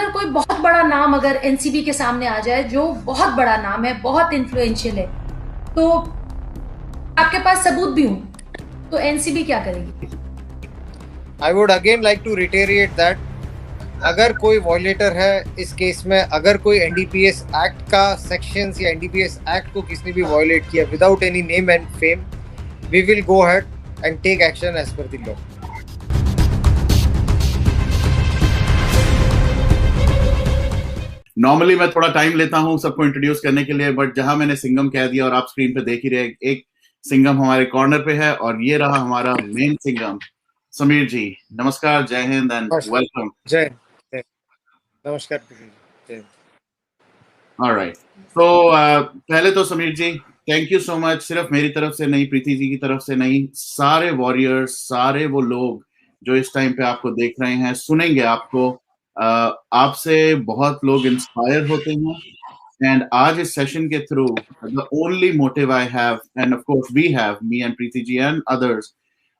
अगर कोई बहुत बड़ा नाम अगर एनसीबी के सामने आ जाए, जो बहुत बड़ा नाम है, बहुत इन्फ्लुएंशियल है, तो आपके पास सबूत भी हो, तो एनसीबी क्या करेगी? I would again like to reiterate that अगर कोई वॉयलेटर है इस केस में, अगर कोई एनडीपीएस एक्ट का सेक्शंस या एनडीपीएस एक्ट को किसने भी वॉयलेट किया without any name and fame, we will go ahead and take action as per the law. Normally मैं थोड़ा टाइम लेता हूं सबको इंट्रोड्यूस करने के लिए, बट जहां मैंने सिंघम कह दिया और आप स्क्रीन पे देख ही रहे, एक सिंघम हमारे कॉर्नर पे है और ये रहा हमारा मेन सिंघम। समीर जी नमस्कार, जय हिंद एंड वेलकम। जय नमस्कार। जय। ऑलराइट, तो पहले तो समीर जी थैंक यू सो मच, सिर्फ मेरी तरफ से नहीं, प्रीति जी की तरफ से नहीं, सारे वॉरियर्स, सारे वो लोग जो इस टाइम पे आपको देख रहे हैं, सुनेंगे आपको, आपसे बहुत लोग इंस्पायर होते हैं। एंड आज इस सेशन के through the only motive I have, and of course we have, me and Preeti ji and others,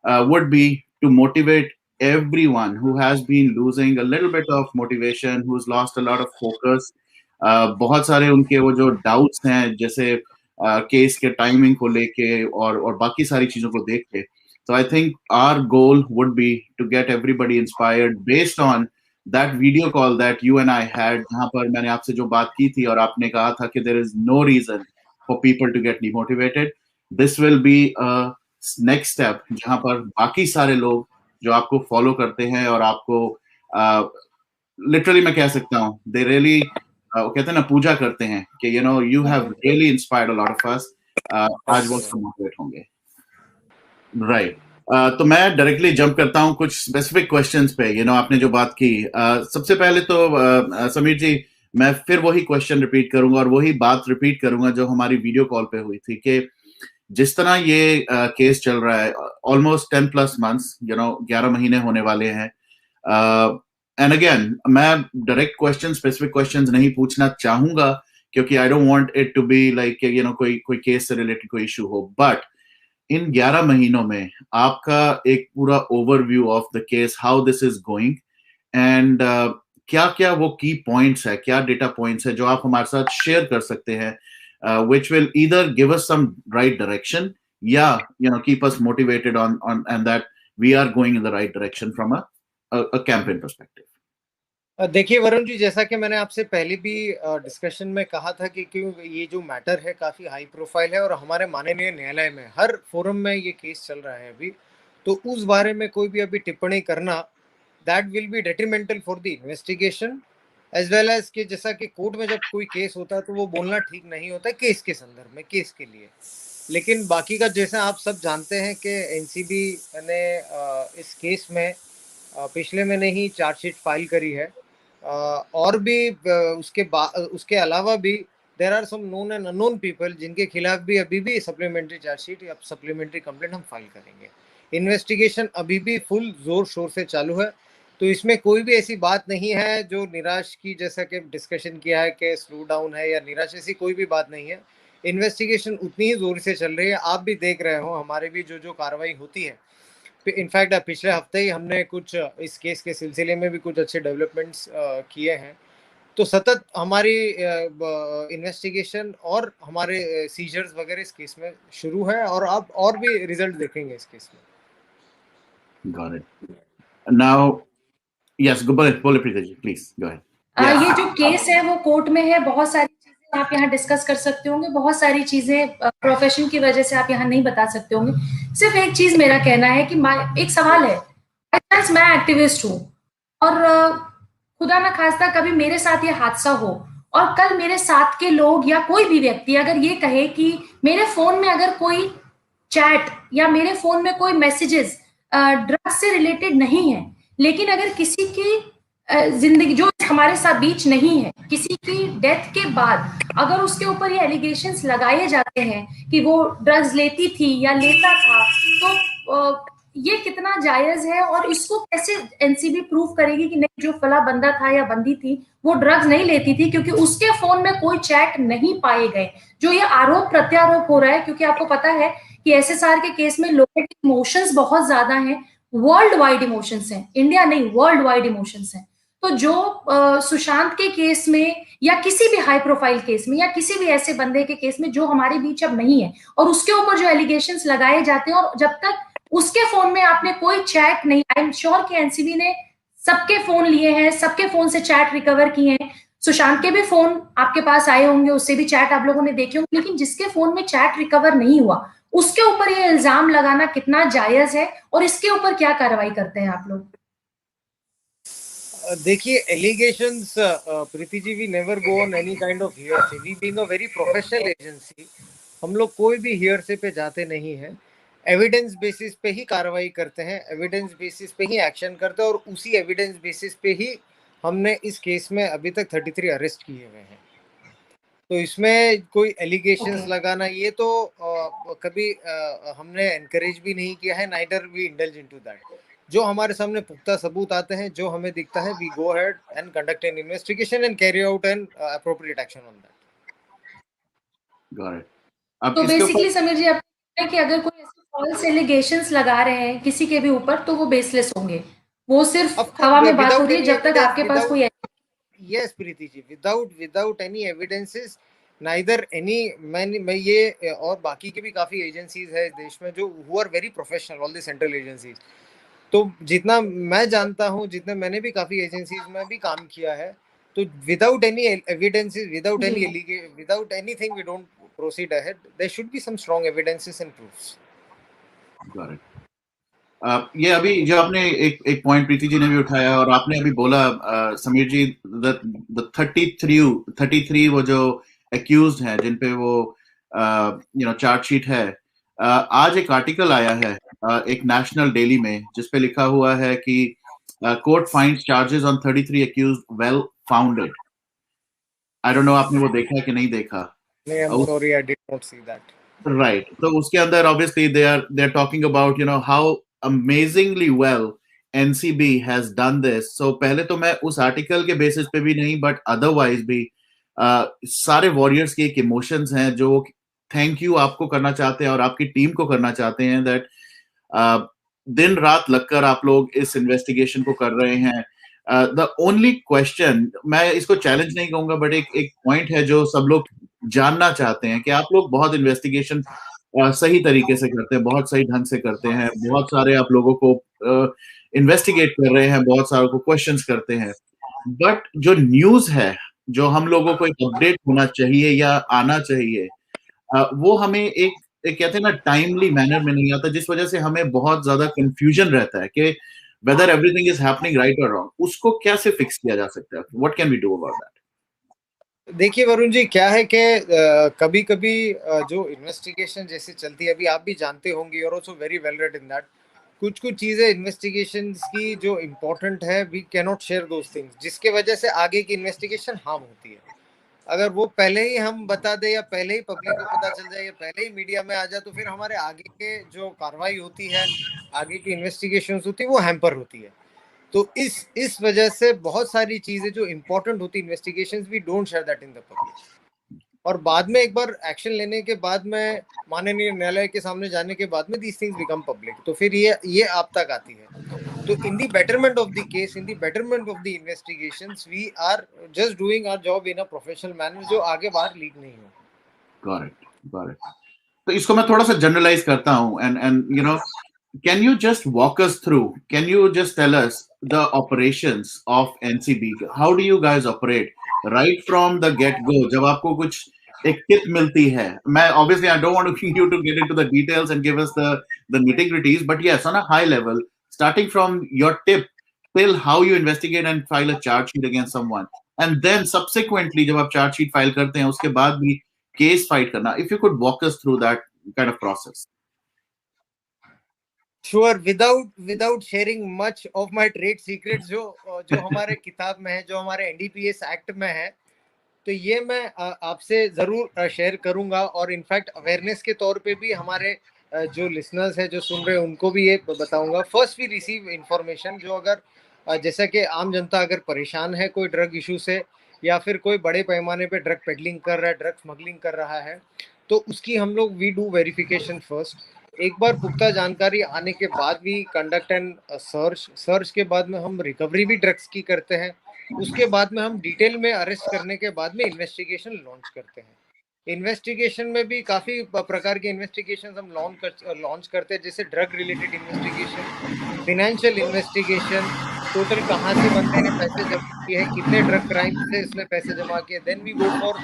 would be to motivate everyone who has been losing a little bit of motivation, who's lost a lot of focus. बहुत सारे उनके वो जो doubts हैं, जैसे case के timing को लेके और बाकी सारी चीजों को देख के, तो I think our goal would be to get everybody inspired based on that video call that you and I had, जहां पर मैंने आपसे जो बात की थी और आपने कहा था कि there is no reason for people to get demotivated. This will be next step, जहां पर बाकी सारे लोग जो आपको फॉलो करते हैं और आपको लिटरली मैं कह सकता हूं, दे रियली कहते हैं ना, पूजा करते हैं कि you know you have really inspired a lot of us, आज वो सब मोटिवेट होंगे। राइट, तो मैं डायरेक्टली जंप करता हूं कुछ स्पेसिफिक क्वेश्चंस पे। यू नो आपने जो बात की, सबसे पहले तो समीर जी, मैं फिर वही क्वेश्चन रिपीट करूंगा और वही बात रिपीट करूंगा जो हमारी वीडियो कॉल पे हुई थी, कि जिस तरह ये केस चल रहा है, ऑलमोस्ट 10+ मंथ्स, यू नो 11 महीने होने वाले हैं। एंड अगेन मैं डायरेक्ट क्वेश्चन, स्पेसिफिक क्वेश्चंस नहीं पूछना चाहूंगा, क्योंकि I don't want it to be like you know कोई केस से रिलेटेड कोई इशू हो। बट इन 11 महीनों में आपका एक पूरा overview of the case, how this is going, and क्या क्या वो की पॉइंट्स है, क्या डेटा पॉइंट्स है जो आप हमारे साथ शेयर कर सकते हैं, which will either give us some right direction, yeah, you know, keep us motivated on and that we are going in the right direction from a campaign perspective. देखिए वरुण जी, जैसा कि मैंने आपसे पहले भी डिस्कशन में कहा था कि क्यों ये जो मैटर है काफ़ी हाई प्रोफाइल है और हमारे माननीय न्यायालय में हर फोरम में ये केस चल रहा है अभी, तो उस बारे में कोई भी अभी टिप्पणी करना, that will be detrimental for the investigation as well as कि जैसा कि कोर्ट में जब कोई केस होता है तो वो बोलना ठीक नहीं होता है केस के संदर्भ में, केस के लिए। लेकिन बाकी का जैसा आप सब जानते हैं कि एनसीबी ने इस केस में पिछले महीने ही चार्जशीट फाइल करी है, और भी उसके अलावा भी there are some known and unknown people जिनके खिलाफ भी अभी भी सप्लीमेंट्री चार्जशीट या सप्लीमेंट्री कंप्लेंट हम फाइल करेंगे। इन्वेस्टिगेशन अभी भी फुल जोर शोर से चालू है, तो इसमें कोई भी ऐसी बात नहीं है जो निराश की, जैसा कि डिस्कशन किया है कि स्लो डाउन है या निराश, ऐसी कोई भी बात नहीं है। इन्वेस्टिगेशन उतनी ही जोर से चल रही है, आप भी देख रहे हो हमारे भी जो कार्रवाई होती है। इनफैक्ट पिछले हफ्ते ही हमने कुछ इस केस के सिलसिले में भी कुछ अच्छे डेवलपमेंट्स किए हैं, तो सतत हमारी इन्वेस्टिगेशन और हमारे सीजर्स वगैरह इस केस में शुरू है और आप और भी रिजल्ट देखेंगे इस केस में। Got it. Now, yes, go ahead, please go ahead. ये जो केस है वो कोर्ट में है, बहुत सारी चीजें आप यहाँ डिस्कस कर सकते होंगे, बहुत सारी चीजें प्रोफेशन की वजह से आप यहाँ नहीं बता सकते होंगे। सिर्फ एक चीज मेरा कहना है कि एक सवाल है, मैं एक्टिविस्ट हूँ और खुदा न खास्ता कभी मेरे साथ ये हादसा हो और कल मेरे साथ के लोग या कोई भी व्यक्ति अगर ये कहे कि मेरे फोन में अगर कोई चैट या मेरे फोन में कोई मैसेजेस ड्रग्स से रिलेटेड नहीं है, लेकिन अगर किसी की जिंदगी जो हमारे साथ बीच नहीं है, किसी की डेथ के बाद अगर उसके ऊपर ये एलिगेशंस लगाए जाते हैं कि वो ड्रग्स लेती थी या लेता था, तो ये कितना जायज है और इसको कैसे एनसीबी प्रूव करेगी कि नहीं, जो फला बंदा था या बंदी थी वो ड्रग्स नहीं लेती थी, क्योंकि उसके फोन में कोई चैट नहीं पाए गए। जो ये आरोप प्रत्यारोप हो रहा है, क्योंकि आपको पता है कि एसएसआर के केस में लोगों के इमोशंस बहुत ज्यादा हैं, वर्ल्ड वाइड इमोशंस हैं, इंडिया नहीं वर्ल्ड वाइड इमोशंस हैं, तो जो सुशांत के केस में या किसी भी हाई प्रोफाइल केस में या किसी भी ऐसे बंदे के केस में जो हमारे बीच अब नहीं है और उसके ऊपर जो एलिगेशंस लगाए जाते हैं, और जब तक उसके फोन में आपने कोई चैट नहीं, आई एम श्योर कि एनसीबी ने सबके फोन लिए हैं, सबके फोन से चैट रिकवर किए हैं, सुशांत के भी फोन आपके पास आए होंगे, उससे भी चैट आप लोगों ने देखे होंगे, लेकिन जिसके फोन में चैट रिकवर नहीं हुआ उसके ऊपर ये इल्जाम लगाना कितना जायज है और इसके ऊपर क्या कार्रवाई करते हैं आप लोग? देखिए, allegations, Preeti ji, we never go on any kind of hearsay. We being a very professional agency, हम लोग कोई भी हियरसे पे जाते नहीं हैं। एविडेंस बेसिस पे ही कार्रवाई करते हैं, एविडेंस बेसिस पे ही एक्शन करते हैं, और उसी एविडेंस बेसिस पे ही हमने इस केस में अभी तक 33 अरेस्ट किए हुए हैं। तो इसमें कोई एलिगेशंस लगाना, ये तो कभी हमने एनकरेज भी नहीं किया है, neither we indulge into that. जो हमारे सामने पुख्ता सबूत आते हैं, जो हमें दिखता है, we go ahead and conduct an investigation and carry out an appropriate action on that. Got it. अब तो इसके बेसिकली ऊपर समीर जी, आप है कि अगर कोई ऐसे फॉल्स एलिगेशंस लगा रहे हैं किसी के भी ऊपर तो वो बेसलेस होंगे, वो सिर्फ हवा में बात हो रही है जब तक आपके पास कोई Yes, Preeti ji, without any evidences, neither any, मैं ये और बाकी के भी काफी एजेंसीज है इस देश में जो who are very professional, all the central agencies। तो जितना मैं जानता हूँ, जितने मैंने भी काफी एजेंसीज में भी काम किया है, तो without any evidences, without anything, we don't proceed ahead. There should be some strong evidences and proofs. Got it. ये अभी जो आपने एक पॉइंट प्रीति जी ने भी उठाया और आपने अभी बोला समीर जी, द 33 वो जो एक्यूज्ड हैं जिन पे वो चार्जशीट है, आज एक आर्टिकल आया है एक नेशनल डेली में जिसपे लिखा हुआ है कि court finds charges on 33 accused well founded. I don't know आपने वो देखा कि नहीं देखा? नहीं, I am sorry, I did not see that. Right, तो उसके अंदर obviously they are talking about how amazingly well NCB has done this. So पहले तो मैं उस आर्टिकल के बेसिस पे भी नहीं, बट अदरवाइज भी सारे वॉरियर्स के एक इमोशंस हैं जो थैंक यू आपको करना चाहते हैं और आपकी टीम को करना चाहते हैं, दैट दिन रात लगकर आप लोग इस इन्वेस्टिगेशन को कर रहे हैं। द ओनली क्वेश्चन, मैं इसको चैलेंज नहीं कहूंगा, बट एक पॉइंट है जो सब लोग जानना चाहते हैं कि आप लोग बहुत इन्वेस्टिगेशन सही तरीके से करते हैं, बहुत सही ढंग से करते हैं, बहुत सारे आप लोगों को इन्वेस्टिगेट कर रहे हैं, बहुत सारों को क्वेश्चंस करते हैं, बट जो न्यूज है, जो हम लोगों को एक अपडेट होना चाहिए या आना चाहिए, वो हमें एक कहते हैं ना टाइमली मैनर में नहीं आता, जिस वजह से हमें बहुत ज्यादा कंफ्यूजन रहता है कि whether everything is happening right और रॉन्ग। उसको कैसे फिक्स किया जा सकता है? What can we do about that? देखिए वरुण जी, क्या है कि कभी कभी जो इन्वेस्टिगेशन जैसे चलती है, अभी आप भी जानते होंगे, और also very well read in that, कुछ चीजें इन्वेस्टिगेशन की जो इम्पोर्टेंट है, we can not share those things, जिसके वजह से आगे की इन्वेस्टिगेशन हार्म होती है। अगर वो पहले ही हम बता दे, या पहले ही पब्लिक को पता चल जाए, या पहले ही मीडिया में आ जाए, तो फिर हमारे आगे के जो कार्रवाई होती है, आगे की इन्वेस्टिगेशन होती है, वो हैम्पर होती है। तो इस वजह से बहुत सारी चीजें जो इंपॉर्टेंट होती investigations, we don't share that in the public. और बाद में एक बार एक्शन लेने के बाद में, माननीय न्यायालय के सामने जाने के बाद में, दीज थिंग्स बिकम पब्लिक, तो फिर ये आप तक आती है। तो in the betterment of the case, in the betterment of the investigations, we are just doing our job in a professional manner, जो आगे बाहर लीक नहीं हो। गॉट इट। तो इसको मैं थोड़ा सा जनरलाइज करता हूँ, and can you just walk us through, can you just tell us the operations of NCB? How do you guys operate right from the get go? जब आपको कुछ एक टिप मिलती है, मैं obviously I don't want you to get into the details and give us the nitty-gritties, but yes, on a high level, starting from your tip till how you investigate and file a charge sheet against someone, and then subsequently जब आप charge sheet file करते हैं, उसके बाद भी case fight करना, if you could walk us through that kind of process. Sure, without sharing much of my trade secrets, जो हमारे किताब में है, जो हमारे NDPS एक्ट में है, तो ये मैं आपसे जरूर शेयर करूंगा, और इनफैक्ट अवेयरनेस के तौर पे भी हमारे जो लिसनर्स है, जो सुन रहे हैं, उनको भी ये बताऊंगा। फर्स्ट वी रिसीव इंफॉर्मेशन, जो अगर जैसा कि आम जनता अगर परेशान है कोई ड्रग इशू से, या फिर कोई बड़े पैमाने पे ड्रग पेडलिंग कर रहा है, ड्रग स्मगलिंग कर रहा है, तो उसकी हम लोग वी डू वेरिफिकेशन फर्स्ट। एक बार पुख्ता जानकारी आने के बाद भी कंडक्ट एंड सर्च के बाद में हम रिकवरी भी ड्रग्स की करते हैं, उसके बाद में हम डिटेल में अरेस्ट करने के बाद में इन्वेस्टिगेशन लॉन्च करते हैं। इन्वेस्टिगेशन में भी काफी प्रकार के इन्वेस्टिगेशन हम लॉन्च करते हैं, जैसे drug related investigation, financial investigation, total कहाँ से बंदे ने पैसे जमा किए हैं, कितने ड्रग क्राइम से इसने पैसे जमा किए। Then we go for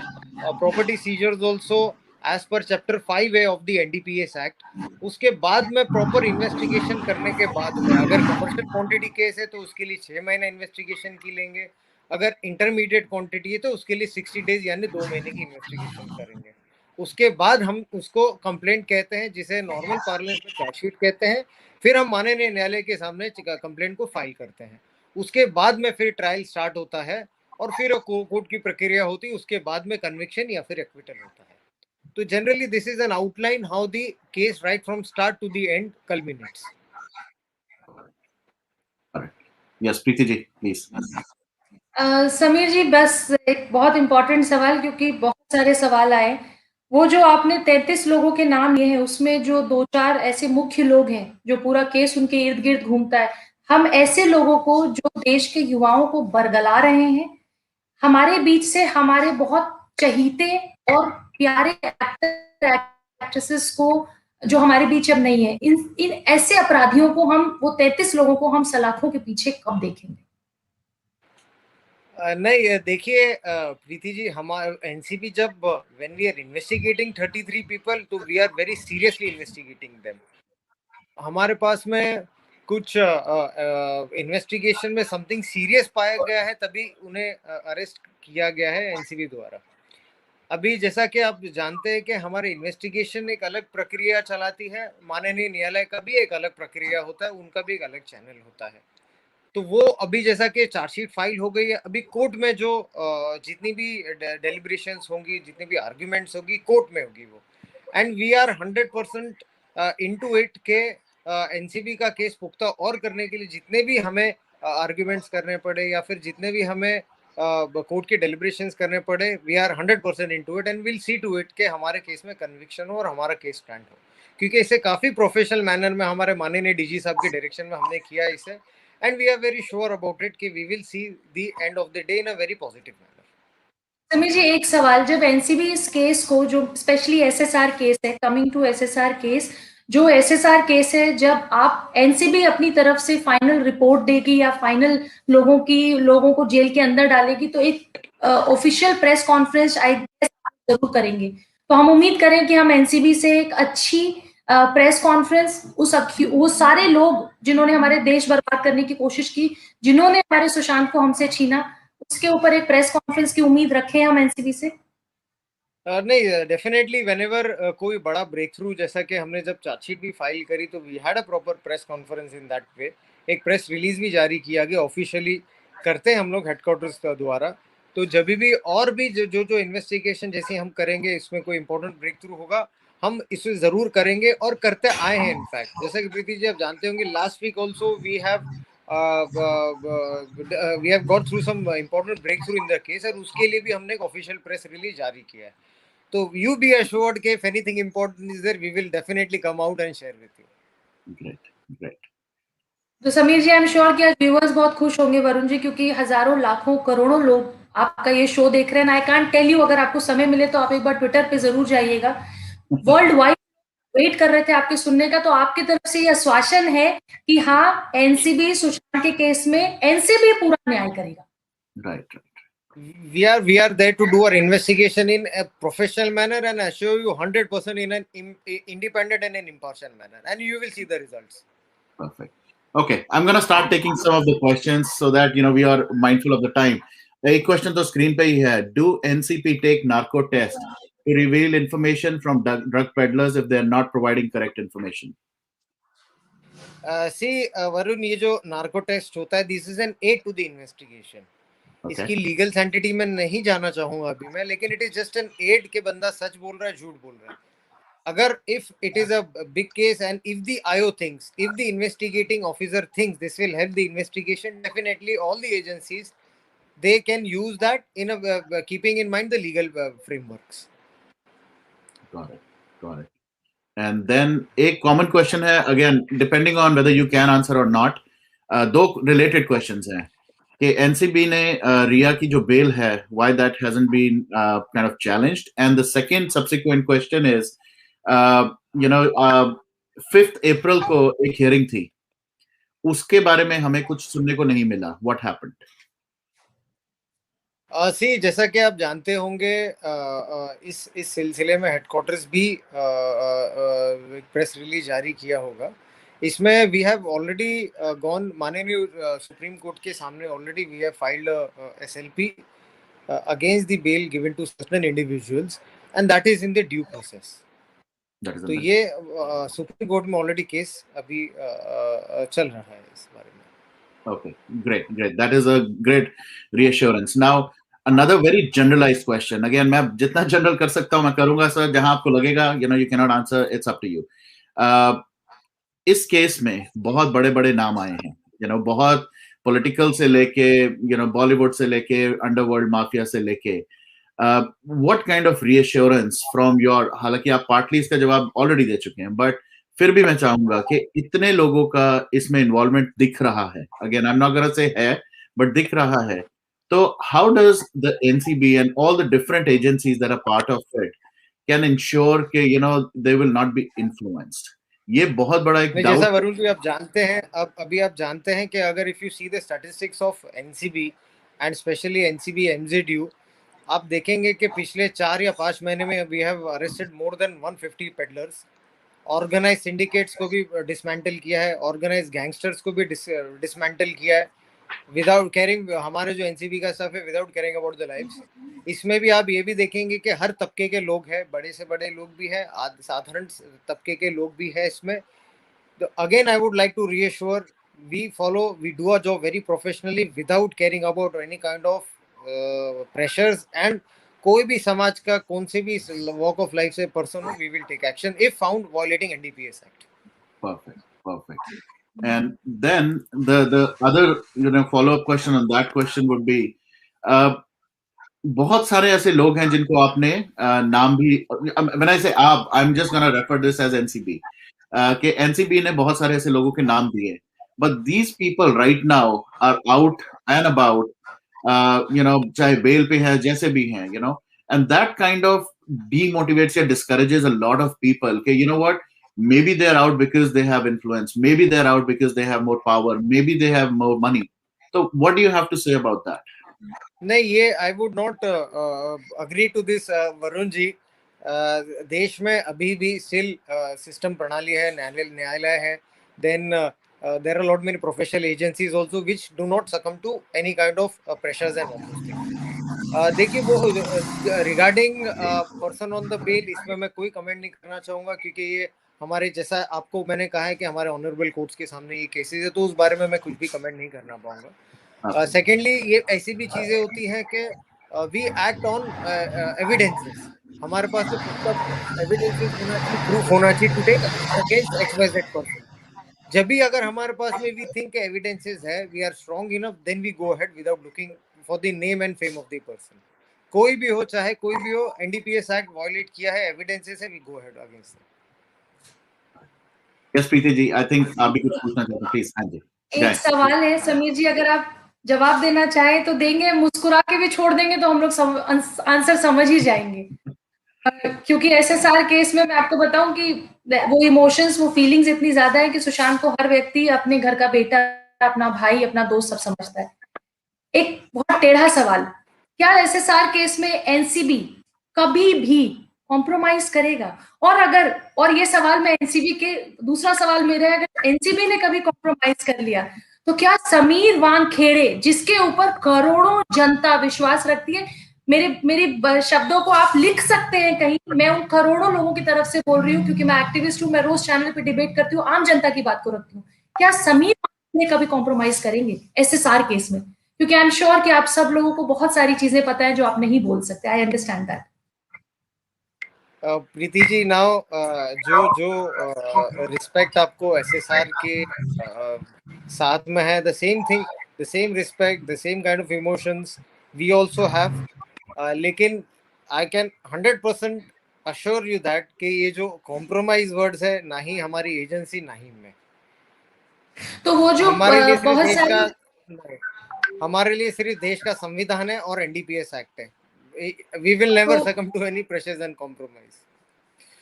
property seizures also as per chapter 5A of the NDPS act. उसके बाद में प्रॉपर इन्वेस्टिगेशन करने के बाद में अगर कमर्शियल क्वांटिटी केस है तो उसके लिए 6 महीने इन्वेस्टिगेशन की लेंगे, अगर इंटरमीडिएट क्वांटिटी है तो उसके लिए 60 डेज यानी 2 महीने की इन्वेस्टिगेशन करेंगे। उसके बाद हम उसको कंप्लेंट कहते हैं, जिसे नॉर्मल पार्लेंस में चार्जशीट कहते हैं। फिर हम माननीय न्यायालय के सामने कंप्लेंट को फाइल करते हैं। उसके बाद में फिर ट्रायल स्टार्ट होता है और फिर कोर्ट की प्रक्रिया होती है। उसके बाद में कन्विक्शन या फिर एक्विटल होता है। तो generally this is an outline how the case right from start to the end culminates. Yes Preeti ji please. Sameer ji, बस एक बहुत इंपॉर्टेंट सवाल, क्योंकि बहुत सारे सवाल आए। वो जो आपने 33 लोगों के नाम लिए हैं, उसमें जो 2-4 ऐसे मुख्य लोग हैं जो पूरा केस उनके इर्द गिर्द घूमता है, हम ऐसे लोगों को जो देश के युवाओं को बरगला रहे हैं, हमारे बीच से हमारे बहुत चहीते और प्यारे एक्टर एक्ट्रेसेस को जो हमारे बीच अब नहीं है, इन ऐसे अपराधियों को हम, वो 33 लोगों को हम सलाखों के पीछे कब देखेंगे? नहीं, देखिए प्रीति जी, हमारे एनसीबी जब when we are investigating 33 people, तो we are very seriously investigating them. हमारे पास में कुछ इन्वेस्टिगेशन में समथिंग सीरियस पाया गया है, तभी उन्हें अरेस्ट किया गया है एनसीबी द्वारा। अभी जैसा कि आप जानते हैं कि हमारे इन्वेस्टिगेशन एक अलग प्रक्रिया चलाती है, माननीय न्यायालय का भी एक अलग प्रक्रिया होता है, उनका भी एक अलग चैनल होता है। तो वो अभी जैसा कि चार्जशीट फाइल हो गई है, अभी कोर्ट में जो जितनी भी डेलिब्रेशंस होंगी, जितनी भी आर्ग्यूमेंट्स होगी, कोर्ट में होगी वो। And we are 100% into it के एनसीबी का केस पुख्ता और करने के लिए जितने भी हमें आर्ग्यूमेंट्स करने पड़े या फिर जितने भी हमें कोर्ट के डेलिब्रेशंस करने पड़े, we are 100% into it and will see to it के हमारे केस में कन्विक्शन हो और हमारा केस स्टैंड हो। क्योंकि इसे काफी प्रोफेशनल मैनर में हमारे माननीय डीजी साहब के डायरेक्शन में हमने किया इसे, and we are very sure about it कि we will see the end of the day in a very positive manner. Sameer जी, एक सवाल, जब एनसीबी इस केस को, जो स्पेशली एसएसआर केस है, कमिंग टू एसएसआर केस, जो एसएसआर केस है, जब आप एनसीबी अपनी तरफ से फाइनल रिपोर्ट देगी या फाइनल लोगों को जेल के अंदर डालेगी, तो एक official press conference I guess जरूर करेंगे। तो हम उम्मीद करें कि हम एनसीबी से एक अच्छी प्रेस कॉन्फ्रेंस, वो सारे लोग जिन्होंने हमारे देश बर्बाद करने की कोशिश की, जिन्होंने हमारे सुशांत को हमसे छीना, उसके ऊपर एक प्रेस कॉन्फ्रेंस की उम्मीद रखें हम एनसीबी से? नहीं, डेफिनेटली व्हेनेवर कोई बड़ा ब्रेक थ्रू, जैसा कि हमने जब चार्जशीट भी फाइल करी तो we had a proper press conference in that way. एक प्रेस रिलीज भी जारी किया गया, ऑफिशियली करते हैं हम लोग हेडक्वार्टर्स द्वारा। तो जब भी और भी जो इन्वेस्टिगेशन जैसे हम करेंगे, इसमें कोई इंपॉर्टेंट ब्रेक थ्रू होगा, हम इसे जरूर करेंगे और करते आए हैं। इनफैक्ट जैसा कि प्रीति जी आप जानते होंगे, last week also we have got through some important breakthrough in the case, और उसके लिए भी हमने एक ऑफिशियल प्रेस रिलीज जारी किया है। तो you be assured कि if anything important is there, we will definitely come out and share with you. Great. तो Sameer ji, I am sure कि आज व्यूअर्स बहुत खुश होंगे वरुण जी, क्योंकि हजारों लाखों करोड़ों लोग आपका ये शो देख रहे हैं। आई कांट टेल यू, अगर आपको समय मिले तो आप एक बार ट्विटर पे जरूर जाइएगा। वर्ल्ड वाइड वेट कर रहे थे आपके सुनने का। तो आपकी तरफ से ये आश्वासन है कि हाँ, एनसीबी सुशांत के केस में एनसीबी पूरा न्याय करेगा? Right. We are there to do our investigation in a professional manner and assure you 100% in an independent and an impartial manner, and you will see the results. Perfect. Okay, I'm going to start taking some of the questions so that we are mindful of the time. A question to screen pe hi hai. Do NCP take narco test to reveal information from drug peddlers if they are not providing correct information? See, Varun, ये जो narco test होता है, this is an aid to the investigation. इसकी legal sanctity में नहीं जाना चाहूंगा अभी मैं, लेकिन it is just an aid के बंदा सच बोल रहा है, झूठ बोल रहा है। अगर if it is a big case and if the IO thinks, if the investigating officer thinks this will help the investigation, definitely all the agencies they can use that in keeping in mind the legal frameworks. Got it. And then a common question है, again depending on whether you can answer or not, दो related questions हैं। कि NCB ने रिया की जो bail है, why that hasn't been kind of challenged, and the second subsequent question is, you know 5 अप्रैल को एक हियरिंग थी, उसके बारे में हमें कुछ सुनने को नहीं मिला. What happened? सी, जैसा कि आप जानते होंगे, इस सिलसिले में हेडक्वार्टर्स भी प्रेस रिलीज जारी किया होगा. इसमें वी हैव ऑलरेडी गॉन, माननीय सुप्रीम कोर्ट के सामने already we have filed SLP against the bail given to certain individuals, and that is in the due process. तो ये सुप्रीम कोर्ट में ऑलरेडी केस अभी चल रहा है इस बारे में. Okay, great. That is a great reassurance. Now, another very generalized question. Again, मैं जितना जनरल कर सकता हूँ मैं करूंगा सर, जहां आपको लगेगा you cannot answer, it's up to you. इस केस में बहुत बड़े-बड़े नाम आए हैं, बहुत पॉलिटिकल से लेके बॉलीवुड से लेके अंडरवर्ल्ड माफिया से लेके. What kind of reassurance from your, हालांकि आप पार्टली इसका जवाब ऑलरेडी दे चुके हैं, बट फिर भी मैं चाहूंगा कि इतने लोगों का इसमें इन्वॉल्वमेंट दिख रहा है, again I am not gonna say है, बट दिख रहा है, तो how does the NCB and all the different agencies that are part of it can ensure कि they will not be influenced? ये बहुत बड़ा एक जैसा वरुण जी आप जानते हैं, अभी आप जानते हैं कि अगर if you see the statistics of NCB and specially NCB MZU, आप देखेंगे कि पिछले 4 या 5 महीने में we have arrested more than 150 peddlers. Organise syndicates को भी डिसमेंटल किया है, ऑर्गेनाइज गैंगस्टर्स को भी डिसमेंटल किया है, विदाउट केयरिंग, हमारे जो एनसीबी का स्टाफ है, without caring about the lives. इसमें भी आप ये भी देखेंगे कि हर तबके के लोग हैं, बड़े से बड़े लोग भी हैं, साधारण तबके के लोग भी हैं इसमें. तो again I would like to reassure, we do a job very professionally without caring about any kind of pressures, and कोई भी समाज का कौन से भी वॉक ऑफ लाइफ से पर्सन हो, we will take action if found violating NDPS act. Perfect. And then the other follow up question on that question would be, बहुत सारे ऐसे लोग हैं जिनको आपने नाम भी, when I say आप, I'm just gonna refer this as NCB, कि NCB ने बहुत सारे ऐसे लोगों के नाम दिए, but these people right now are out and about, चाहे बेल पे है, जैसे भी हैं, and that kind of demotivates or discourages a lot of people, कि what, maybe they're out because they have influence, maybe they're out because they have more power, maybe they have more money. So what do you have to say about that? नहीं, ये I would not agree to this Varun ji. देश में अभी भी still system प्रणाली है, न्यायालय है, then there are a lot many professional agencies also which do not succumb to any kind of pressures and all those things. देखिए, वो regarding person on the bail, इसमें मैं कोई कमेंट नहीं करना चाहूँगा, क्योंकि ये हमारे, जैसा आपको मैंने कहा है कि हमारे ऑनरेबल कोर्ट्स के सामने ये केसेस है, तो उस बारे में मैं कुछ भी कमेंट नहीं करना पाऊंगा. सेकेंडली, ये ऐसी भी चीज़ें होती हैं कि वी एक्ट ऑन एविडेंसेस. हमारे पास एविडेंसेस होना चाहिए, प्रूफ होना चाहिए to take against XYZ person. जब भी अगर हमारे पास में वी थिंक एविडेंसेस है, we are strong enough, then we go ahead without looking for the name and fame of the person. कोई भी हो, चाहे कोई भी हो, एनडीपीएस एक्ट वायलेट किया है, एविडेंसेस है, we go ahead against. Yes Preeti ji, I think आप भी कुछ पूछना चाहते हैं, प्लीज. हाँ जी, एक सवाल है समीर जी, अगर आप जवाब देना चाहे तो देंगे, मुस्कुरा के भी छोड़ देंगे तो हम लोग आंसर समझ ही जाएंगे. क्योंकि SSR केस में मैं आपको बताऊं कि वो इमोशंस, वो फीलिंग्स इतनी ज्यादा है कि सुशांत को हर व्यक्ति अपने घर का बेटा, अपना भाई, अपना दोस्त सब समझता है. एक बहुत टेढ़ा सवाल, क्या SSR केस में एनसीबी कभी भी कॉम्प्रोमाइज करेगा? और ये सवाल मैं एनसीबी के, दूसरा सवाल मेरा है, अगर एनसीबी ने कभी कॉम्प्रोमाइज कर लिया तो क्या समीर वानखेड़े, जिसके ऊपर करोड़ों जनता विश्वास रखती है, मेरे शब्दों को आप लिख सकते हैं कहीं, मैं उन करोड़ों लोगों की तरफ से बोल रही हूँ, क्योंकि मैं एक्टिविस्ट हूँ, मैं रोज चैनल पे डिबेट करती हूँ, आम जनता की बात को रखती हूँ. क्या समीर वानखेड़े कभी कॉम्प्रोमाइज करेंगे SSR केस में? क्योंकि आई एम श्योर कि आप सब लोगों को बहुत सारी चीजें पता है जो आप नहीं बोल सकते. I understand that. Preeti ji, now जो रिस्पेक्ट आपको SSR के साथ में है, the same thing, the same respect, the same kind of emotions we also have. लेकिन I can 100% assure you that कि ये जो कॉम्प्रोमाइज वर्ड्स है, ना ही हमारी एजेंसी, ना ही मैं. तो वो जो हमारे लिए बहुत सारी हमारे लिए सिर्फ देश का संविधान है और एनडीपीएस एक्ट है. We will never succumb to any pressures and compromise.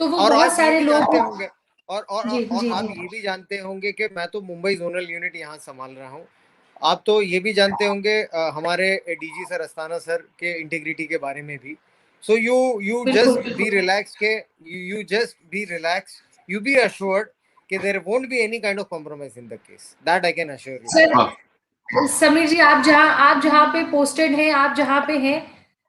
तो वो और बहुत आप ये सारे भी लोग जानते होंगे जी और जी आप जी ये भी जानते होंगे कि मैं तो मुंबई जोनल यूनिट यहाँ संभाल रहा हूँ. आप तो ये भी जानते होंगे हमारे डीजी सर अस्थाना सर के इंटीग्रिटी के बारे में भी. सो यू बिल्कुल जस्ट बी रिलैक्स के you just be relax, you be assured कि there won't be any kind of compromise in the case. That I can assure you. Sir. हाँ, समीर जी, आप जहाँ पे पोस्टेड हैं, आप जहाँ पे हैं,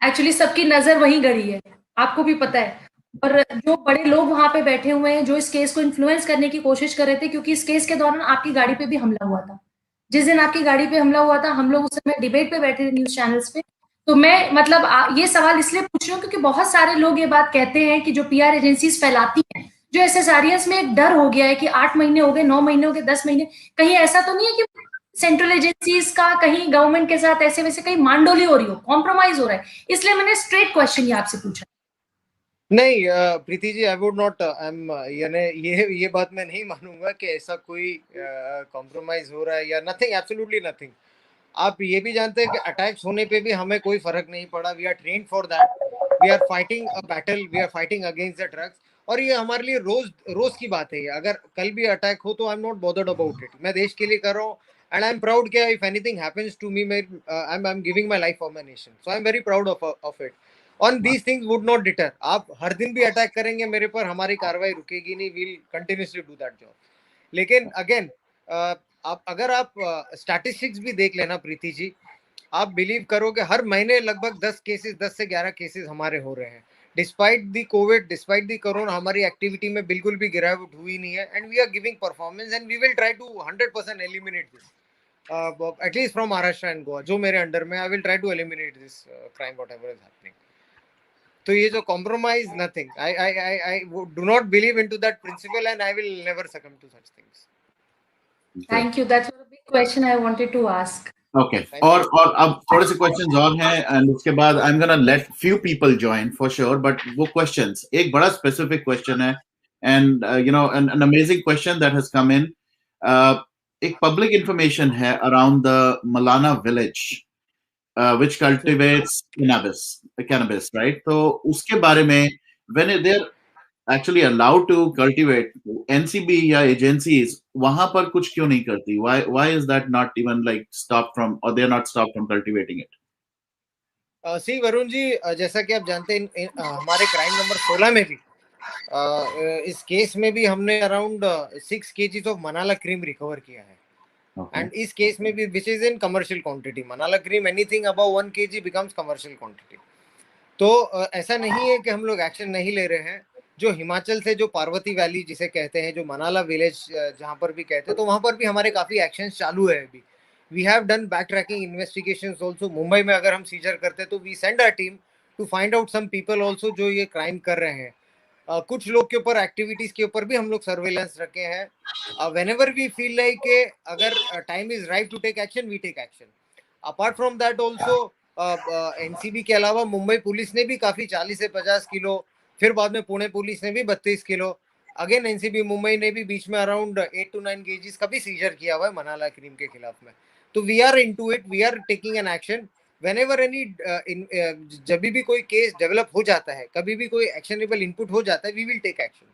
एक्चुअली सबकी नजर वहीं गड़ी है, आपको भी पता है. और जो बड़े लोग वहां पे बैठे हुए हैं जो इस केस को इन्फ्लुएंस करने की कोशिश कर रहे थे, क्योंकि इस केस के दौरान आपकी गाड़ी पे भी हमला हुआ था. जिस दिन आपकी गाड़ी पे हमला हुआ था, हम लोग उस समय डिबेट पे बैठे थे न्यूज चैनल्स पे. तो मैं मतलब ये सवाल इसलिए पूछ रही हूँ क्योंकि बहुत सारे लोग ये बात कहते हैं कि जो पीआर एजेंसीज फैलाती हैं, जो एसएसआरएस में एक डर हो गया है कि 8 महीने हो गए, 9 महीने हो गए, 10 महीने, कहीं ऐसा तो नहीं है कि सेंट्रल एजेंसीज का कहीं गवर्नमेंट के साथ ऐसे वैसे कहीं मांडोली हो रही हो, कॉम्प्रोमाइज हो रहा है. इसलिए मैंने स्ट्रेट क्वेश्चन ये आपसे पूछा. नहीं Preeti ji, I would not, I am यानी ये बात मैं नहीं मानूंगा कि ऐसा कोई कॉम्प्रोमाइज हो रहा है या नथिंग, एब्सोल्युटली नथिंग. आप ये भी जानते हैं कि अटैक्स होने पे भी हमें कोई फर्क नहीं पड़ा. We are trained for that. We are fighting a battle, we are fighting against the drugs. और ये हमारे लिए रोज रोज की बात है. अगर कल भी अटैक हो तो I am not bothered about it. मैं देश के लिए कर रहा हूँ एंड आई एम प्राउड कि if anything happens to me, I am giving my life for my nation. So I am very proud of it. On these things would not deter. आप हर दिन भी अटैक करेंगे मेरे पर, हमारी कार्रवाई रुकेगी नहीं. Will continuously do that job. लेकिन अगेन आप अगर आप स्टैटिस्टिक्स भी देख लेना प्रीति जी, आप बिलीव करोगे हर महीने लगभग 10 से 11 केसेस हमारे हो रहे हैं. Despite the COVID, despite the corona, हमारी एक्टिविटी में बिल्कुल भी गिरावट हुई नहीं है. And we are giving performance and we will try to 100% eliminate this, at least from Maharashtra and Goa. जो मेरे अंडर में, I will try to eliminate this crime whatever is happening. तो ये जो compromise, nothing, I do not believe into that principle and I will never succumb to such things. Thank you. That's a big question I wanted to ask. Okay. और अब थोड़े से questions और हैं and उसके बाद I am gonna let few people join for sure. But वो questions एक बड़ा स्पेसिफिक क्वेश्चन है and you know an amazing question that has come in. एक पब्लिक इंफॉर्मेशन है around the Malana village which cultivates cannabis, right? तो उसके बारे में when they're actually allowed to cultivate, NCB या agencies वहां पर कुछ क्यों नहीं करती? Why is that not even like stopped from, or they're not stopped from cultivating it? सी वरुण जी, जैसा कि आप जानते हैं हमारे क्राइम नंबर 16 में भी इस केस में भी हमने around 6 kgs of Malana cream recover किया है. एंड इस केस में भी which is in commercial quantity. Malana cream anything above 1 kg becomes commercial quantity. तो ऐसा नहीं है कि हम लोग एक्शन नहीं ले रहे हैं. जो हिमाचल से जो पार्वती वैली जिसे कहते हैं, जो मनाला विलेज जहां पर भी कहते हैं, तो वहां पर भी हमारे काफी एक्शन चालू है अभी. We have done back tracking investigations also. Mumbai में अगर हम सीजर करते हैं तो we send a team to find out some people also जो ये क्राइम कर रहे हैं. कुछ लोग के ऊपर, एक्टिविटीज के ऊपर भी हम लोग सर्वेलेंस रखे हैं. whenever we feel like अगर time is right to take action, we take action. Apart from that also NCB के अलावा मुंबई पुलिस ने भी काफी 40 से 50 किलो, फिर बाद में पुणे पुलिस ने भी 32 किलो, अगेन एनसीबी मुंबई ने भी बीच में अराउंड 8 to 9 kgs का भी सीजर किया हुआ है मनाला क्रीम के खिलाफ में. तो we are into it, we are taking an action. Whenever any जब भी कोई केस डेवलप हो जाता है, कभी भी कोई एक्शनेबल इनपुट हो जाता है, we will take action.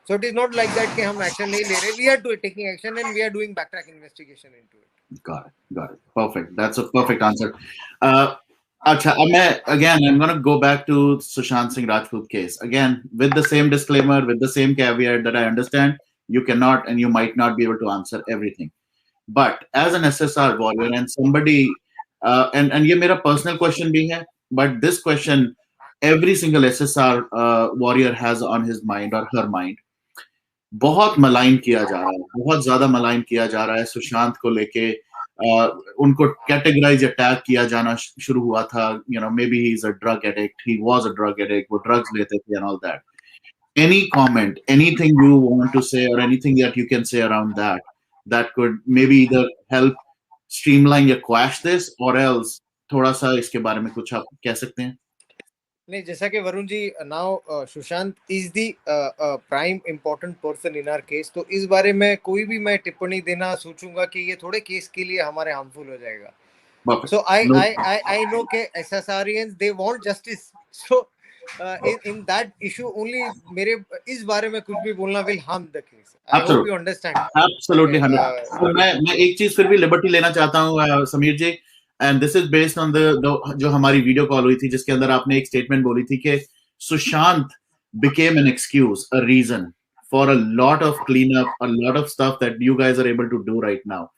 So it is not like that कि हम एक्शन नहीं ले रहे. We are taking action and we are doing backtrack investigation into it. Got it. Perfect. That's a perfect answer. Acha, again, I'm going to go back to Sushant Singh Rajput case. Again, with the same disclaimer, with the same caveat that I understand, you cannot and you might not be able to answer everything. But as an SSR warrior and somebody, and ये मेरा personal question भी है, but this question every single SSR warrior has on his mind or her mind. बहुत malign किया जा रहा है, बहुत ज्यादा मलाइन किया जा रहा है सुशांत को लेके. उनको कैटेगराइज अटैक किया जाना शुरू हुआ था. You know, may be he is a drug addict, he was a drug addict, वो ड्रग्स लेते थे and all that. Any comment, anything you want to say, or anything that you can say around that, that could maybe either help streamline या quash this, or else थोड़ा सा इसके बारे में कुछ आप कह सकते हैं? नहीं, जैसा कि Varun ji, now Sushant is the prime important person in our case. तो इस बारे में कोई भी मैं टिप्पणी देना सोचूंगा कि ये थोड़े केस के लिए हमारे हार्मफुल हो जाएगा. Perfect. So No. I know that SSRians, they want justice. So in that issue only मेरे इस बारे में कुछ भी बोलना will harm the case. I hope you understand. Absolutely 100. So मैं एक चीज फिर भी लिबर्टी लेना चाहता हूँ Sameer ji, and this is based on the जो हमारी वीडियो कॉल हुई थी जिसके अंदर आपने एक स्टेटमेंट बोली थी कि Sushant became an excuse, a reason for a lot of cleanup, a lot of stuff that you guys are able to do right now.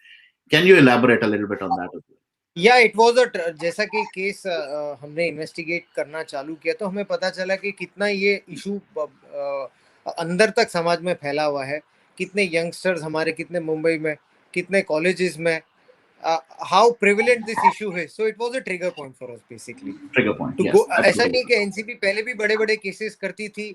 Can you elaborate a little bit on that as well? या it was जैसा कि case हमने investigate करना चालू किया तो हमें पता चला कि कितना ये इशू अंदर तक समाज में फैला हुआ है, कितने यंगस्टर्स हमारे, कितने मुंबई में, कितने कॉलेजेस में, हाउ प्रिविलेंट दिस इशू है. So it was a trigger point for us basically. Trigger point, तो yes. ऐसा नहीं कि एनसीबी पहले भी बड़े बड़े केसेस करती थी,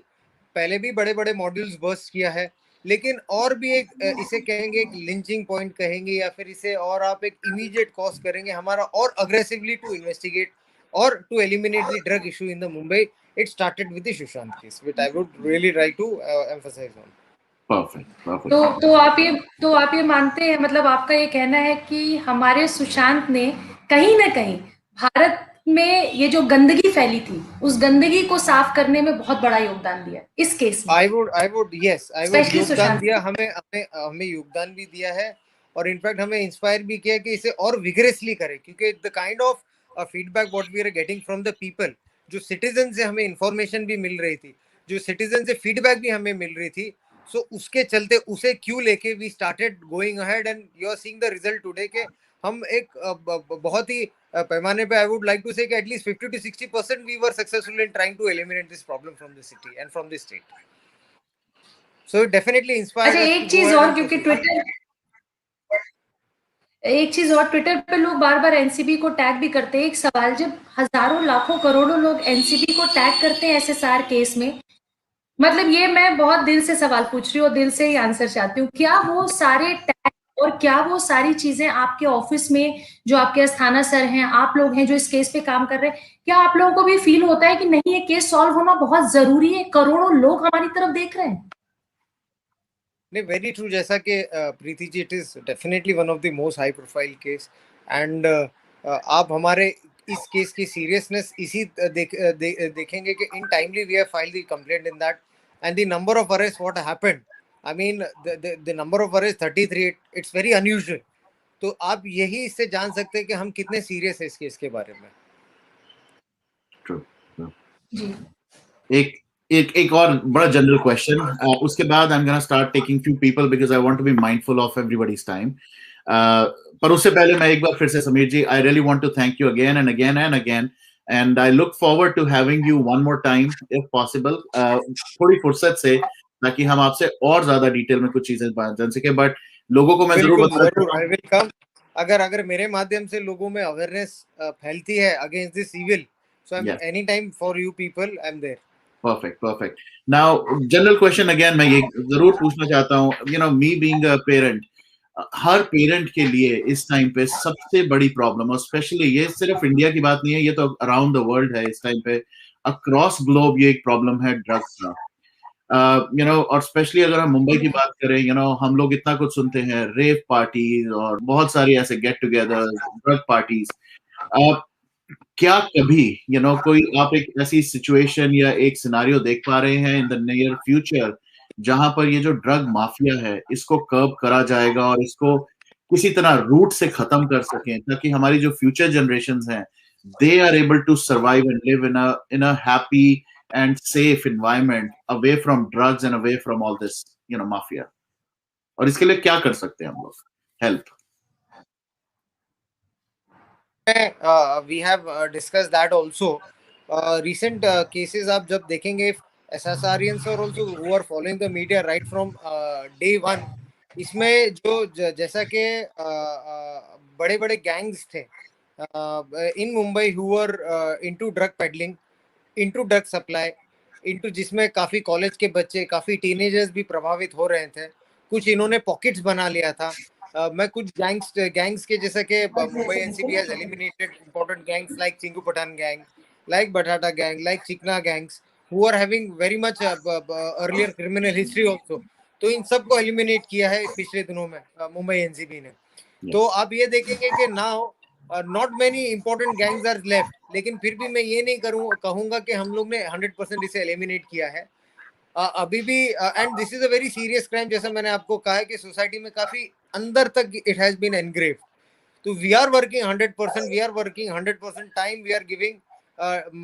पहले भी बड़े बड़े मॉड्यूल्स बर्स्ट किया है, लेकिन और भी एक इसे कहेंगे एक लिंचिंग पॉइंट कहेंगे या फिर इसे और आप एक इमीडिएट कॉज करेंगे हमारा और अग्रेसिवली टू इन्वेस्टिगेट और to eliminate the drug issue in the Mumbai. It started with the Sushant case which I would really like to emphasise on. Perfect. तो आप ये मानते हैं, मतलब आपका ये कहना है कि हमारे सुशांत ने कहीं ना कहीं भारत में ये जो गंदगी फैली थी उस गंदगी को साफ करने में बहुत बड़ा योगदान दिया इस केस में. आई वुड योगदान दिया, हमें योगदान भी दिया है और इनफैक्ट हमें इंस्पायर भी किया कि इसे और विगरसली करें, क्योंकि the kind of feedback what we are getting from the people, जो सिटीजन से हमें इंफॉर्मेशन भी मिल रही थी, जो सिटीजन से फीडबैक भी हमें मिल रही थी, सो उसके चलते उसे क्यों लेके we started going ahead and you are seeing the result today के हम एक बहुत ही पैमाने पे आई वुड लाइक टू से कि at least 50 to 60% we were successful in trying to eliminate this problem from the city and from the state. So it definitely inspired अच्छा, us एक to चीज go ahead और, and क्योंकि pursue. Twitter पे लोग बार बार NCB को tag भी करते हैं. एक सवाल, जब हजारों लाखों करोड़ों लोग एनसीबी को टैग करते हैं एसएसआर केस में, मतलब ये मैं बहुत दिल से सवाल पूछ रही हूँ और दिल से ही आंसर चाहती हूँ, क्या वो सारे टैग और क्या वो सारी चीजें आपके ऑफिस में जो आपके अस्थाना सर हैं, आप लोग हैं जो इस केस पे काम कर रहे हैं, क्या आप लोगों को भी फील होता है कि नहीं ये केस सॉल्व होना बहुत जरूरी है, करोड़ों लोग हमारी तरफ देख रहे हैं? नहीं, वेरी ट्रू. जैसा कि Preeti ji, it is definitely one of the most high profile case and आप हमारे इस केस की सीरियसनेस इसी देखेंगे कि in timely we have filed the complaint in that and the number of arrest what happened, I mean the number of arrest 33, it's very unusual. तो आप यही इससे जान सकते हैं कि हम कितने सीरियस है इस केस के बारे में. True. जी. एक और बड़ा जनरल क्वेश्चन, उसके बाद I am gonna start taking few people because I want to be mindful of everybody's time. पर उससे पहले मैं एक बार फिर से Sameer ji, I really want to thank you again and again and again, and I look forward to having you one more time if possible, थोड़ी फुर्सत से, ताकि हम आपसे और ज्यादा डिटेल में कुछ चीजें जान सके. बट लोगों को मैं जरूर बताऊं, आई विल कम. अगर मेरे माध्यम से लोगों में अवेयरनेस फैलती है against this evil, so I am any time for you people, I am there. Perfect. Now, general question again, मैं ये जरूर पूछना चाहता हूँ, you know, me being a parent, her parent के लिए इस टाइम पे सबसे बड़ी प्रॉब्लम, और स्पेशली ये सिर्फ इंडिया की बात नहीं है, ये तो अराउंड द वर्ल्ड है इस टाइम पे, अक्रॉस ग्लोब ये एक प्रॉब्लम है ड्रग्स का. यू नो, और स्पेशली अगर हम मुंबई की बात करें, यू नो, हम लोग इतना कुछ सुनते हैं, रेव पार्टीज और बहुत सारी ऐसे गेट टुगेदर ड्रग पार्टीज. क्या कभी यू नो कोई आप एक ऐसी सिचुएशन या एक सिनारियो देख पा रहे हैं इन द नियर फ्यूचर जहां पर ये जो ड्रग माफिया है इसको कर्ब करा जाएगा और इसको किसी तरह रूट से खत्म कर सकें, ताकि हमारी जो फ्यूचर जनरेशंस हैं they are able to survive and live in a happy and safe environment away from drugs and away from all this you know mafia? और इसके लिए क्या कर सकते हैं हम लोग? Help. we have discussed that also. Recent cases आप जब देखेंगे, SSRians are also who are following the media right from day one. इसमें जो जैसा कि बड़े बड़े गैंग्स थे इन Mumbai who were into drug peddling, into drug supply, into जिसमें काफी कॉलेज के बच्चे, काफी टीनेजर्स भी प्रभावित हो रहे थे. कुछ इन्होंने पॉकेट्स बना लिया था. मैं कुछ गैंग्स के, जैसा कि Mumbai NCB has eliminated important gangs like Chingu Pathan gang, like Batata gang, like Chikna gangs who are having very much earlier criminal history also. तो इन सब को एलिमिनेट किया है पिछले दिनों में मुंबई एनसीबी ने. तो आप ये देखेंगे कि now not many important gangs are left, लेकिन फिर भी मैं ये नहीं कहूंगा कि हम लोग ने 100% इसे एलिमिनेट किया है। अभी भी and this is a very serious crime, जैसा मैंने आपको कहा है कि सोसाइटी में काफी अंदर तक इट हैज बीन एनग्रेव्ड। तो we are working 100%, we are working 100% time we are giving,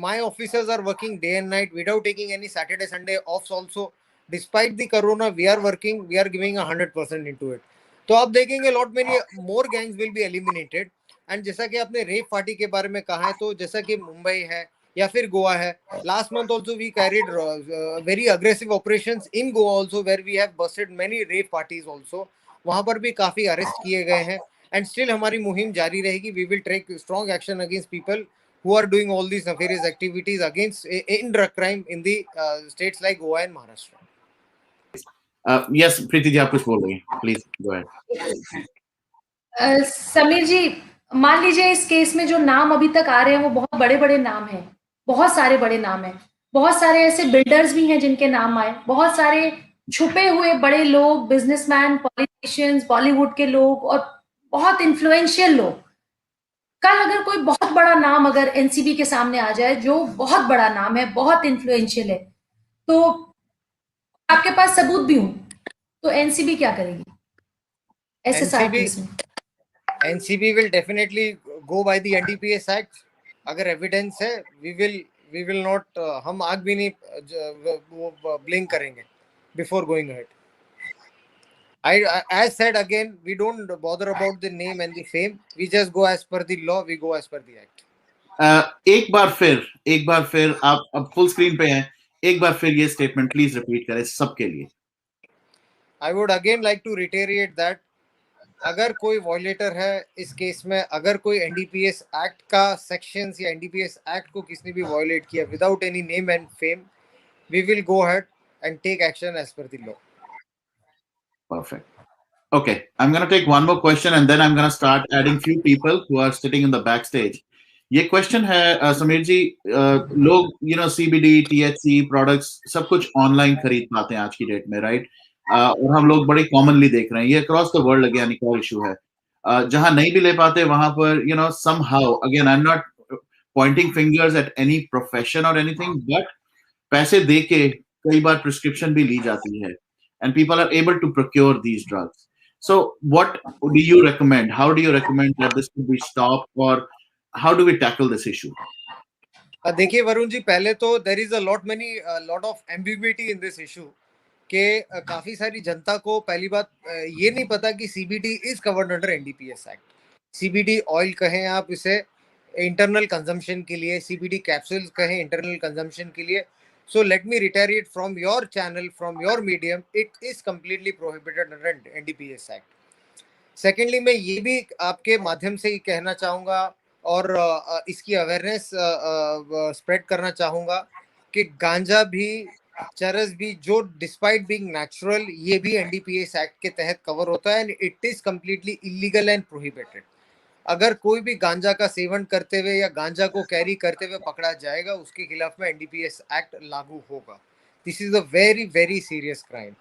my officers are working day and night without taking any Saturday Sunday offs also. Despite the corona we are working, we are giving 100% into it. तो आप देखेंगे lot many more gangs will be eliminated. And जैसा कि आपने rape party के बारे में कहा है, तो जैसा कि मुंबई है या फिर गोवा है, last month also we carried very aggressive operations in Goa also, where we have busted many rave parties also. वहां पर भी काफी अरेस्ट किए गए हैं एंड स्टिल हमारी मुहिम जारी रहेगी। We will take strong action against people who are doing all these nefarious activities against in drug crime in the states like Goa and Maharashtra. Yes, Preeti ji, आप कुछ बोल रही हैं, please go ahead. समीर जी, मान लीजिए इस केस में जो नाम अभी तक आ रहे हैं वो बहुत बड़े बड़े नाम हैं, बहुत सारे बड़े नाम हैं, बहुत सारे ऐसे बिल्डर्स भी हैं जिनके नाम आए, बहुत सारे छुपे हुए बड़े लोग, बिजनेसमैन, पॉलिटिशियंस, बॉलीवुड के लोग और बहुत इन्फ्लुएंशियल लोग। कल अगर कोई बहुत बड़ा नाम अगर एनसीबी के सामने आ जाए, जो बहुत बड़ा नाम है, बहुत इन्फ्लुएंशियल है, तो आपके पास सबूत भी हो, तो एनसीबी क्या करेगी ऐसे सारे केस में? NCB will definitely go by the NDPS act. अगर एविडेंस है वी विल नॉट, हम आग भी नहीं वो ब्लिंक करेंगे before going ahead. as said again, we don't bother about the name and the fame, we just go as per the law, we go as per the act. एक बार फिर आप अब फुल स्क्रीन पे हैं, एक बार फिर ये स्टेटमेंट प्लीज रिपीट करें सबके लिए। I would again like to reiterate that अगर कोई वॉयलेटर है इस केस में, अगर कोई एनडीपीएस एक्ट का सेक्शंस या एनडीपीएस एक्ट को किसने भी वॉयलेट किया without any name and fame, we will go ahead and take action as per the law. Perfect. Okay, I'm going to take one more question and then I'm going to start adding few people who are sitting in the backstage. ये question है समीर जी, लोग CBD, THC products सब कुछ online खरीद पाते हैं आज की डेट में, राइट? और हम लोग बड़े कॉमनली देख रहे हैं, ये अक्रॉस द वर्ल्ड अगेन एक और इशू है। जहां नहीं भी ले पाते वहां पर somehow, again I'm not pointing fingers at any profession or anything, but पैसे दे के कई बार प्रिस्क्रिप्शन भी ली जाती है and people are able to procure these drugs. So what do you recommend? How do you recommend that this could be stopped, or how do we tackle this issue? देखिए वरुण जी, पहले तो there is a lot of ambiguity in this issue कि काफी सारी जनता को पहली बात ये नहीं पता कि CBD is covered under NDPS Act. CBD oil कहें आप इसे इंटरनल कंजम्पशन के लिए, CBD कैप्सूल्स कहें इंटरनल कंजम्पशन के लिए. So let me reiterate from your channel, from your medium, it is completely prohibited under NDPS Act. Secondly, मैं ये भी आपके माध्यम से ही कहना चाहूँगा और इसकी अवेयरनेस स्प्रेड करना चाहूँगा कि गांजा भी, चरस भी, जो डिस्पाइट बीइंग नेचुरल, ये भी NDPS एक्ट के तहत कवर होता है and it is completely illegal and prohibited. अगर कोई भी गांजा का सेवन करते हुए या गांजा को कैरी करते हुए पकड़ा जाएगा, उसके खिलाफ में NDPS एक्ट लागू होगा. This is a very very serious crime.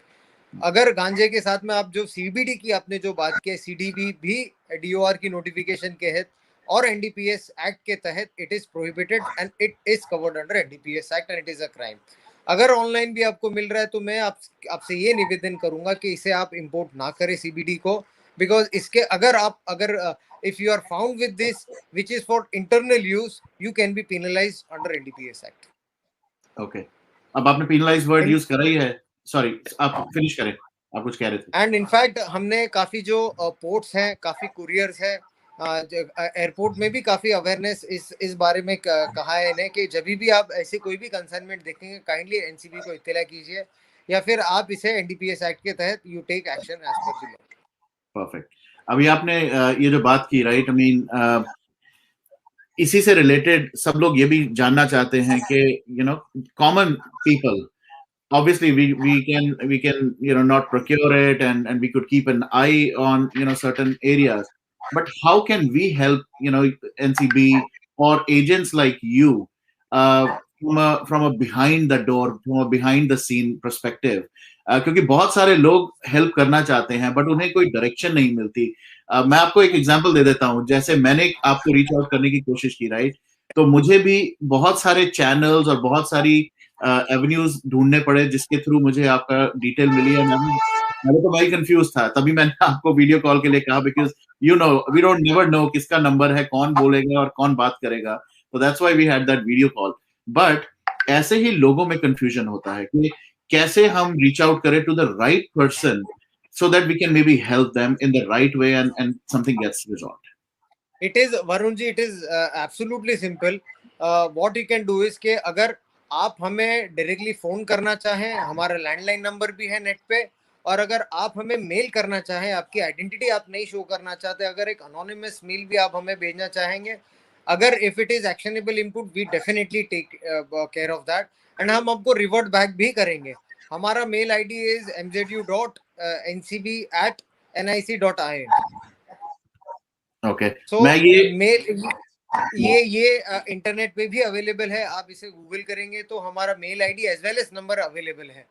अगर गांजे के साथ में आप जो CBD की आपने जो बात की, CDB भी DOR की नोटिफिकेशन के तहत और NDPS एक्ट के तहत it is prohibited and it is covered under NDPS act and it is a crime. अगर ऑनलाइन भी आपको मिल रहा है तो मैं आपसे ये निवेदन करूंगा कि इसे आप इंपोर्ट ना करें CBD को, बिकॉज इसके अगर if you are found with this which is for internal use, you can be penalized under NDPS Act. Okay, अब आपने penalized word use करा ही है. Sorry, आप फिनिश करें, आप कुछ कह रहे थे. And in fact हमने काफी जो पोर्ट्स हैं, काफी कुरियर्स हैं, एयरपोर्ट में भी काफी अवेयरनेस इस बारे में कहा है इन्हें कि जब भी आप ऐसे कोई भी कंसाइनमेंट देखेंगे, काइंडली एनसीबी को इत्तला कीजिए या फिर आप इसे NDPS एक्ट के तहत you take action as per the law. Perfect. अभी आपने ये जो बात की, राइट, आई मीन इसी से रिलेटेड सब लोग ये भी जानना चाहते हैं कि common people, obviously we can not procure it and we could keep an eye on certain areas, but how can we help NCB or agents like you from a behind the door, from a behind the scene perspective, क्योंकि बहुत सारे लोग help करना चाहते हैं but उन्हें कोई direction नहीं मिलती। मैं आपको एक एग्जांपल दे देता हूँ, जैसे मैंने आपको रीच आउट करने की कोशिश की, राइट? तो मुझे भी बहुत सारे चैनल्स और बहुत सारी एवेन्यूज ढूंढने पड़े जिसके थ्रू मुझे आपका डिटेल मिली है। मैं तो भाई कंफ्यूज था, तभी मैंने आपको वीडियो कॉल के लिए कहा, because you know we don't never know किसका नंबर है, कौन बोलेगा और कौन बात करेगा। तो that's why we had that video call. But ऐसे ही लोगों में कंफ्यूजन होता है कि कैसे हम रीच आउट करें to the right person so that we can maybe help them in the right way and something gets resolved. It is Varun ji, it is absolutely simple. What you can do is कि अगर आप हमें directly phone करना चाहें, हमारा landline number भी है net पे, और अगर आप हमें मेल करना चाहें, आपकी आइडेंटिटी आप नहीं शो करना चाहते, अगर एक अनोनिमस मेल भी आप हमें भेजना चाहेंगे, अगर if it is actionable input, we definitely take care of that and हम आपको रिवर्ट बैक भी करेंगे। हमारा mail ID is mzu.ncb@nic.in। Okay, so मैं ये मेल ये इंटरनेट पे भी अवेलेबल है, आप इसे गूगल करेंगे तो हमारा mail ID as well as number available है।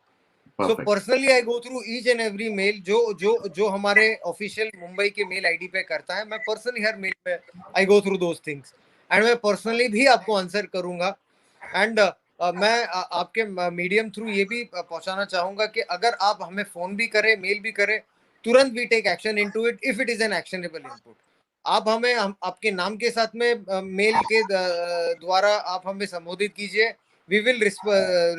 So personally I go through each and every mail जो जो जो हमारे ऑफिशियल मुंबई के मेल आईडी पे करता है। मैं पर्सनली हर मेल पे I go through those things and मैं पर्सनली भी आपको आंसर करूंगा। एंड मैं आपके मीडियम थ्रू ये भी पहुंचाना चाहूंगा कि अगर आप हमें फोन भी करें, मेल भी करें, तुरंत we take action into it if it is an actionable input. आप हमें आपके नाम के साथ में मेल के द्वारा आप हमें संबोधित कीजिए, we will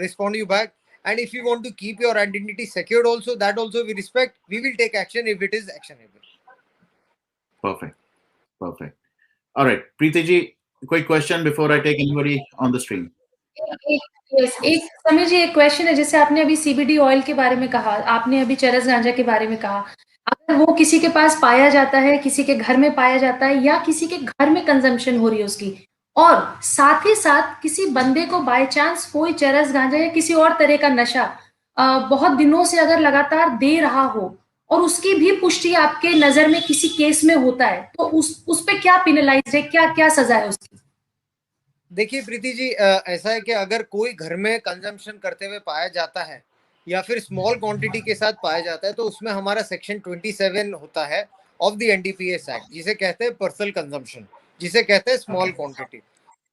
respond you back. And if you want to keep your identity secured also, that also we respect, we will take action if it is actionable. Perfect. All right, Preeti ji, quick question before I take anybody on the stream. एक समीर जी, एक question है। जैसे आपने अभी CBD oil के बारे में कहा, आपने अभी चरस गांजा के बारे में कहा, अगर वो किसी के पास पाया जाता है, किसी के घर में पाया जाता है, या किसी के घर में कंजम्पशन हो रही है उसकी, और साथ ही साथ किसी बंदे को बाय चांस कोई चरस गांजा या किसी और तरह का नशा बहुत दिनों से अगर लगातार दे रहा हो, और उसकी भी पुष्टि आपके नजर में किसी केस में होता है, तो उस पे क्या पेनलाइज है, क्या क्या सजा है उसकी? देखिए प्रीति जी, ऐसा है कि अगर कोई घर में कंजम्पशन करते हुए पाया जाता है या फिर स्मॉल क्वांटिटी के साथ पाया जाता है, तो उसमें हमारा सेक्शन 27 होता है ऑफ द एनडीपीएस एक्ट, जिसे कहते हैं पर्सनल कंजम्पशन, जिसे कहते हैं स्मॉल क्वांटिटी।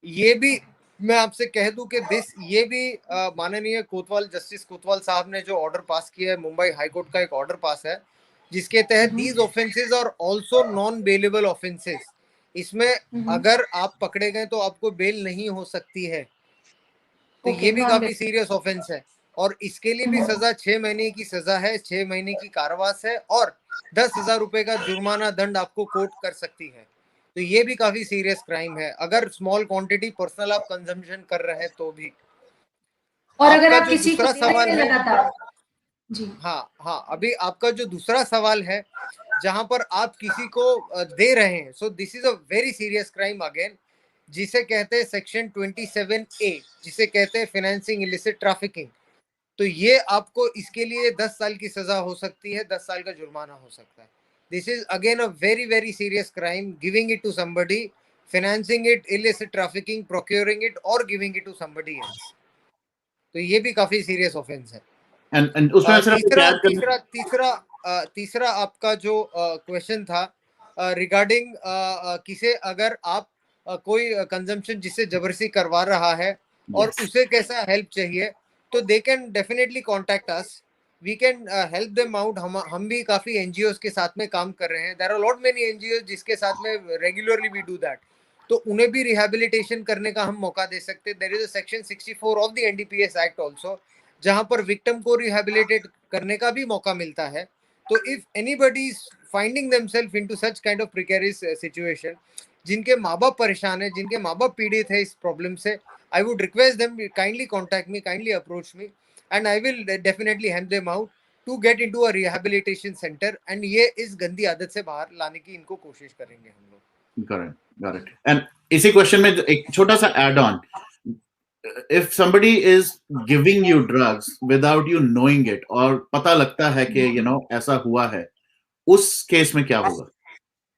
ये भी मैं आपसे कह दूं कि ये भी माननीय कोतवाल, जस्टिस कोतवाल साहब ने जो ऑर्डर पास किया है, मुंबई हाई कोर्ट का एक ऑर्डर पास है जिसके तहत दीज ऑफेंसेस और ऑल्सो नॉन बेलेबल ऑफेंसेस, इसमें अगर आप पकड़े गए तो आपको बेल नहीं हो सकती है। तो ये भी काफी सीरियस ऑफेंस है और इसके लिए भी सजा 6 महीने की सजा है, 6 महीने की कारावास है और 10,000 रुपए का जुर्माना दंड आपको कोर्ट कर सकती है। तो ये भी काफी सीरियस क्राइम है अगर स्मॉल क्वांटिटी पर्सनल आप कंजम्पशन कर रहे हैं तो भी। और अगर आप जो किसी दूसरा सवाल है, जी हाँ, अभी आपका जो दूसरा सवाल है जहां पर आप किसी को दे रहे हैं, so this is a very serious crime again, जिसे कहते हैं सेक्शन 27A, जिसे कहते हैं फाइनेंसिंग इलिसिट ट्रैफिकिंग। तो ये आपको इसके लिए 10 साल की सजा हो सकती है, 10 साल का जुर्माना हो सकता है। This is again a very very serious crime, giving it to somebody, financing it, illicit trafficking, procuring it और giving it to somebody else. तो ये भी काफी सीरियस ऑफेंस है। एंड उसमें तीसरा आपका जो क्वेश्चन था रिगार्डिंग किसे अगर आप कोई कंजम्पशन जिससे जबरदस्ती करवा रहा है और उसे कैसा हेल्प चाहिए, तो they can definitely contact us, we can help them out. हम भी काफी एनजीओ के साथ में काम कर रहे हैं, there are lot many NGO जिसके साथ में रेगुलरली वी डू दैट, तो उन्हें भी रिहेबिलिटेशन करने का हम मौका दे सकते हैं। There is a section 64 of the NDPS act also, जहां पर विक्टिम को रिहेबिलिटेट करने का भी मौका मिलता है। तो if anybody is finding themselves into such kind of precarious situation, जिनके माँ बाप परेशान है, जिनके माँ बाप पीड़ित है इस प्रॉब्लम से, I would request them kindly contact me, kindly approach me and I will definitely help them out to get into a rehabilitation centre. And ये इस गंदी आदत से बाहर लाने की इनको कोशिश करेंगे हम लोग। got it. एंड इसी क्वेश्चन में एक छोटा सा add on, if somebody is giving you drugs without you knowing it और पता लगता है कि ऐसा हुआ है, उस केस में क्या होगा?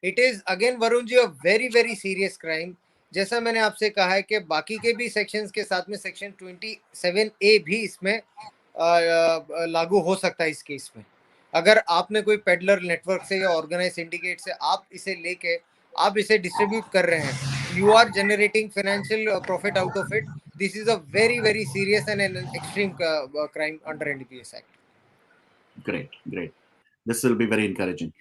It is again Varun ji a very very serious crime. जैसा मैंने आपसे कहा है कि बाकी के भी सेक्शंस के साथ में सेक्शन 27A भी इसमें लागू हो सकता है इस केस में। अगर आपने कोई पेडलर नेटवर्क से या ऑर्गेनाइज सिंडिकेट से आप इसे लेके आप इसे डिस्ट्रीब्यूट कर रहे हैं, you are generating financial profit out of it, this is a very very serious and an extreme crime under NDPS act. Great. This will be very encouraging.